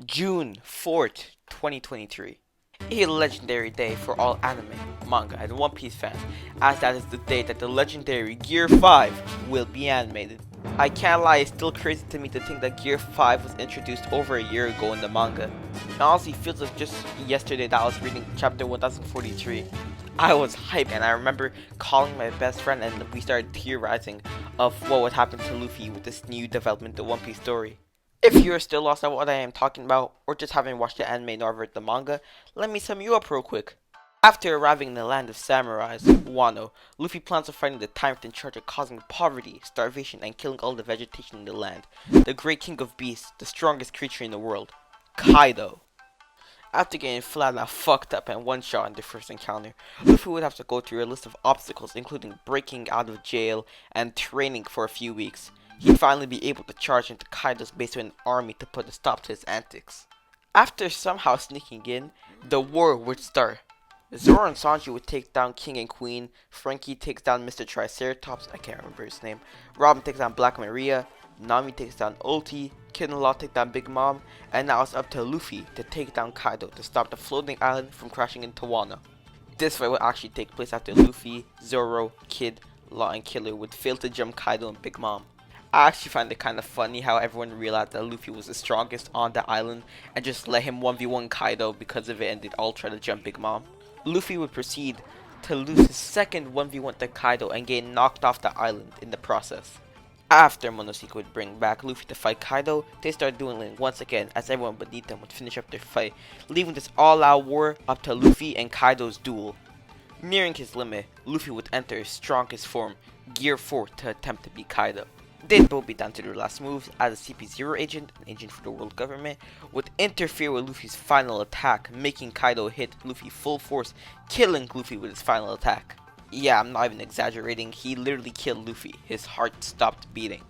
June 4th, 2023. A legendary day for all anime, manga, and One Piece fans, as that is the day that the legendary Gear 5 will be animated. I can't lie, it's still crazy to me to think that Gear 5 was introduced over a year ago in the manga. It honestly feels like just yesterday that I was reading chapter 1043. I was hyped, and I remember calling my best friend and we started theorizing of what would happen to Luffy with this new development in the One Piece story. If you're still lost at what I am talking about, or just haven't watched the anime nor read the manga, let me sum you up real quick. After arriving in the land of samurais, Wano, Luffy plans on fighting the tyrant in charge of causing poverty, starvation, and killing all the vegetation in the land. The great king of beasts, the strongest creature in the world, Kaido. After getting flat out fucked up and one shot in the first encounter, Luffy would have to go through a list of obstacles including breaking out of jail and training for a few weeks. He'd finally be able to charge into Kaido's base with an army to put a stop to his antics. After somehow sneaking in, the war would start. Zoro and Sanji would take down King and Queen, Frankie takes down Mr. Triceratops, I can't remember his name, Robin takes down Black Maria, Nami takes down Ulti, Kid and Law take down Big Mom, and now it's up to Luffy to take down Kaido to stop the floating island from crashing into Wano. This fight will actually take place after Luffy, Zoro, Kid, Law, and Killer would fail to jump Kaido and Big Mom. I actually find it kind of funny how everyone realized that Luffy was the strongest on the island and just let him 1v1 Kaido because of it, and they'd all try to jump Big Mom. Luffy would proceed to lose his second 1v1 to Kaido and get knocked off the island in the process. After Momonosuke would bring back Luffy to fight Kaido, they start dueling once again as everyone beneath them would finish up their fight, leaving this all-out war up to Luffy and Kaido's duel. Nearing his limit, Luffy would enter his strongest form, Gear 4, to attempt to beat Kaido. They'd both be down to their last moves as a CP0 agent, an agent for the world government, would interfere with Luffy's final attack, making Kaido hit Luffy full force, killing Luffy with his final attack. Yeah, I'm not even exaggerating, he literally killed Luffy, his heart stopped beating.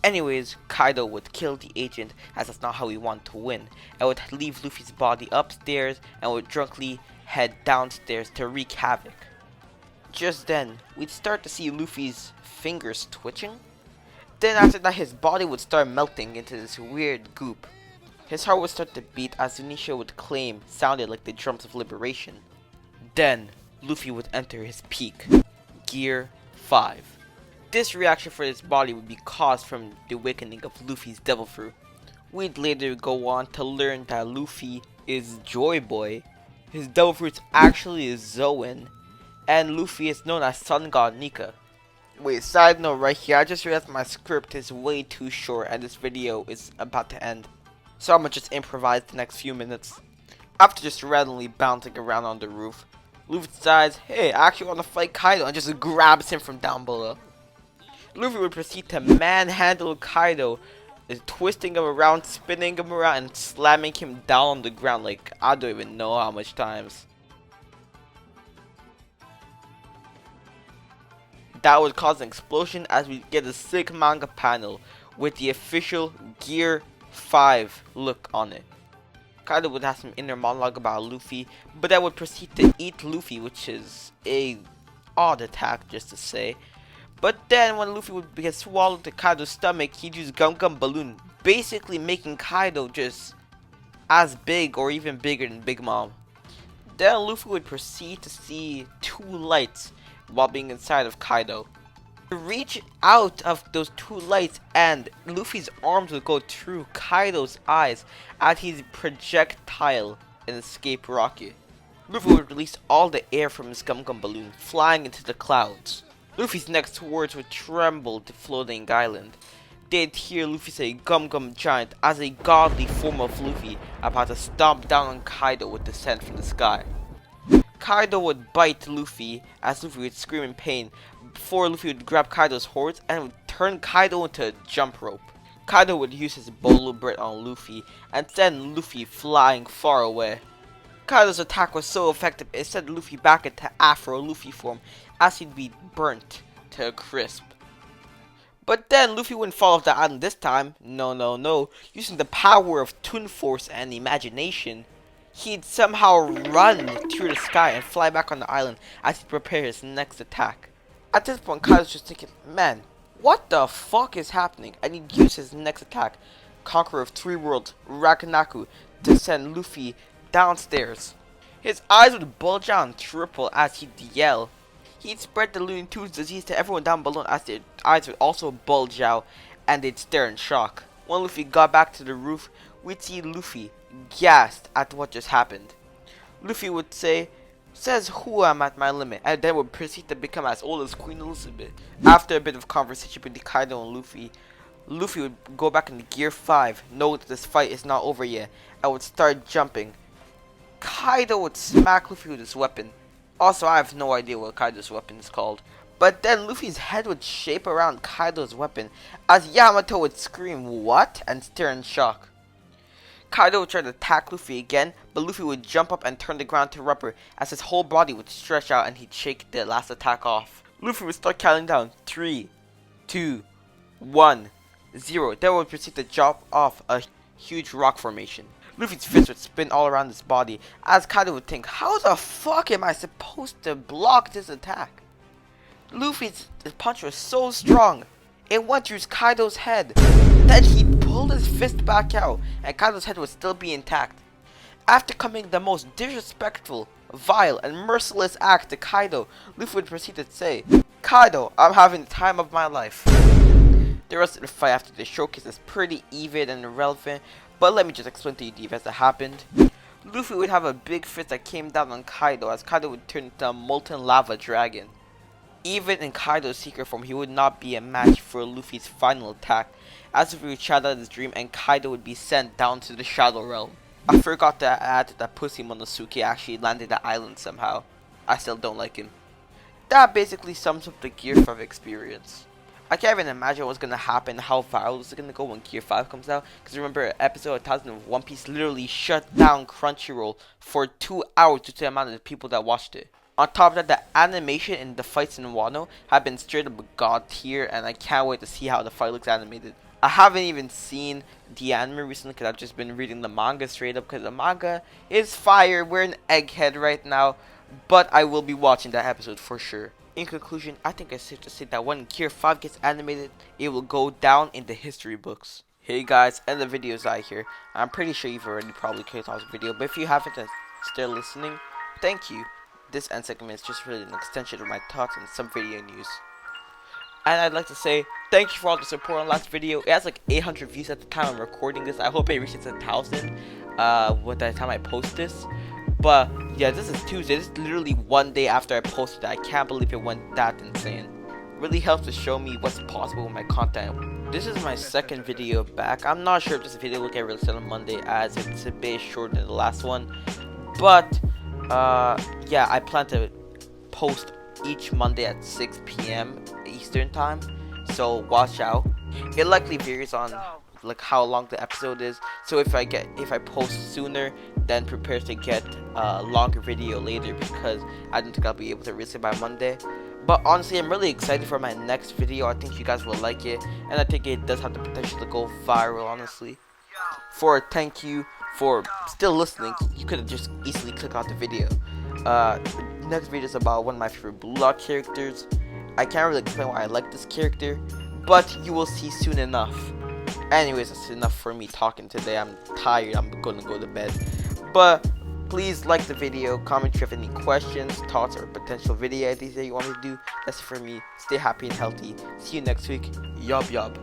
Anyways, Kaido would kill the agent as that's not how he wanted to win, and would leave Luffy's body upstairs and would drunkenly head downstairs to wreak havoc. Just then, we'd start to see Luffy's fingers twitching. Then after that, his body would start melting into this weird goop. His heart would start to beat as Zunisha would claim sounded like the drums of liberation. Then, Luffy would enter his peak, Gear 5. This reaction for his body would be caused from the awakening of Luffy's devil fruit. We'd later go on to learn that Luffy is Joy Boy, his devil fruit actually is Zoan, and Luffy is known as Sun God Nika. Wait, side note right here, I just realized my script is way too short and this video is about to end. So I'm gonna just improvise the next few minutes. After just randomly bouncing around on the roof, Luffy decides, hey, I actually want to fight Kaido, and just grabs him from down below. Luffy would proceed to manhandle Kaido, twisting him around, spinning him around, and slamming him down on the ground like I don't even know how much times. That would cause an explosion as we get a sick manga panel with the official Gear 5 look on it. Kaido would have some inner monologue about Luffy, but that would proceed to eat Luffy, which is a odd attack just to say. But then when Luffy would get swallowed to Kaido's stomach, he'd use Gum Gum Balloon, basically making Kaido just as big or even bigger than Big Mom. Then Luffy would proceed to see two lights while being inside of Kaido. Reach out of those two lights and Luffy's arms would go through Kaido's eyes as he'd projectile an escape rocket. Luffy would release all the air from his Gum Gum Balloon, flying into the clouds. Luffy's next words would tremble the floating island. They'd hear Luffy say Gum Gum Giant as a godly form of Luffy about to stomp down on Kaido with the sand from the sky. Kaido would bite Luffy as Luffy would scream in pain before Luffy would grab Kaido's horns and would turn Kaido into a jump rope. Kaido would use his bolo bread on Luffy and send Luffy flying far away. Kaido's attack was so effective it sent Luffy back into Afro Luffy form as he'd be burnt to a crisp. But then Luffy wouldn't fall off the island this time, no, using the power of Toon Force and imagination. He'd somehow run through the sky and fly back on the island as he prepared his next attack. At this point, Kaido's just thinking, man, what the fuck is happening? And he'd use his next attack, Conqueror of Three Worlds, Rakanaku, to send Luffy downstairs. His eyes would bulge out and triple as he'd yell. He'd spread the Looney Tunes disease to everyone down below as their eyes would also bulge out and they'd stare in shock. When Luffy got back to the roof, we'd see Luffy gasped at what just happened. Luffy would say, "Says who I'm at my limit," and then would proceed to become as old as Queen Elizabeth. After a bit of conversation between Kaido and Luffy, Luffy would go back into Gear 5, know that this fight is not over yet, and would start jumping. Kaido would smack Luffy with his weapon. Also, I have no idea what Kaido's weapon is called. But then Luffy's head would shape around Kaido's weapon as Yamato would scream, "What?" and stare in shock. Kaido would try to attack Luffy again, but Luffy would jump up and turn the ground to rubber as his whole body would stretch out and he'd shake the last attack off. Luffy would start counting down 3, 2, 1, 0. Then would proceed to drop off a huge rock formation. Luffy's fist would spin all around his body as Kaido would think, how the fuck am I supposed to block this attack? Luffy's punch was so strong, it went through Kaido's head. Then he pulled his fist back out, and Kaido's head would still be intact. After committing the most disrespectful, vile, and merciless act to Kaido, Luffy would proceed to say, "Kaido, I'm having the time of my life." The rest of the fight after the showcase is pretty even and irrelevant, but let me just explain to you the events that happened. Luffy would have a big fist that came down on Kaido as Kaido would turn into a molten lava dragon. Even in Kaido's secret form, he would not be a match for Luffy's final attack, as Luffy would shatter his dream and Kaido would be sent down to the Shadow Realm. I forgot to add that Pussy Monosuke actually landed the island somehow. I still don't like him. That basically sums up the Gear 5 experience. I can't even imagine what's gonna happen, how viral this is gonna go when Gear 5 comes out. Because remember, episode 1000 of One Piece literally shut down Crunchyroll for 2 hours due to the amount of people that watched it. On top of that, the animation in the fights in Wano have been straight up god tier, and I can't wait to see how the fight looks animated. I haven't even seen the anime recently because I've just been reading the manga straight up because the manga is fire. We're in Egghead right now, but I will be watching that episode for sure. In conclusion, I think it's safe to say that when Gear 5 gets animated, it will go down in the history books. Hey guys, and the video's out here. I'm pretty sure you've already probably clicked on this video, but if you haven't and still listening, thank you. This end segment is just really an extension of my thoughts and some video news. And I'd like to say thank you for all the support on last video. It has like 800 views at the time I'm recording this. I hope it reaches 1,000 by the time I post this. But yeah, this is Tuesday. This is literally one day after I posted it. I can't believe it went that insane. It really helps to show me what's possible with my content. This is my second video back. I'm not sure if this video will get released on Monday as it's a bit shorter than the last one. But yeah, I plan to post each Monday at 6 p.m. Eastern time, so watch out. It likely varies on like how long the episode is, so if I post sooner, then prepare to get a longer video later because I don't think I'll be able to release it by Monday. But honestly, I'm really excited for my next video. I think you guys will like it, and I think it does have the potential to go viral, honestly. For a thank you for still listening, you could have just easily clicked out the video. Next video is about one of my favorite Blue Lock characters. I can't really explain why I like this character, but you will see soon enough. Anyways, that's enough for me talking today. I'm tired. I'm gonna go to bed. But please like the video, comment if you have any questions, thoughts, or potential video ideas that you want me to do. That's it for me. Stay happy and healthy. See you next week. Yob yob.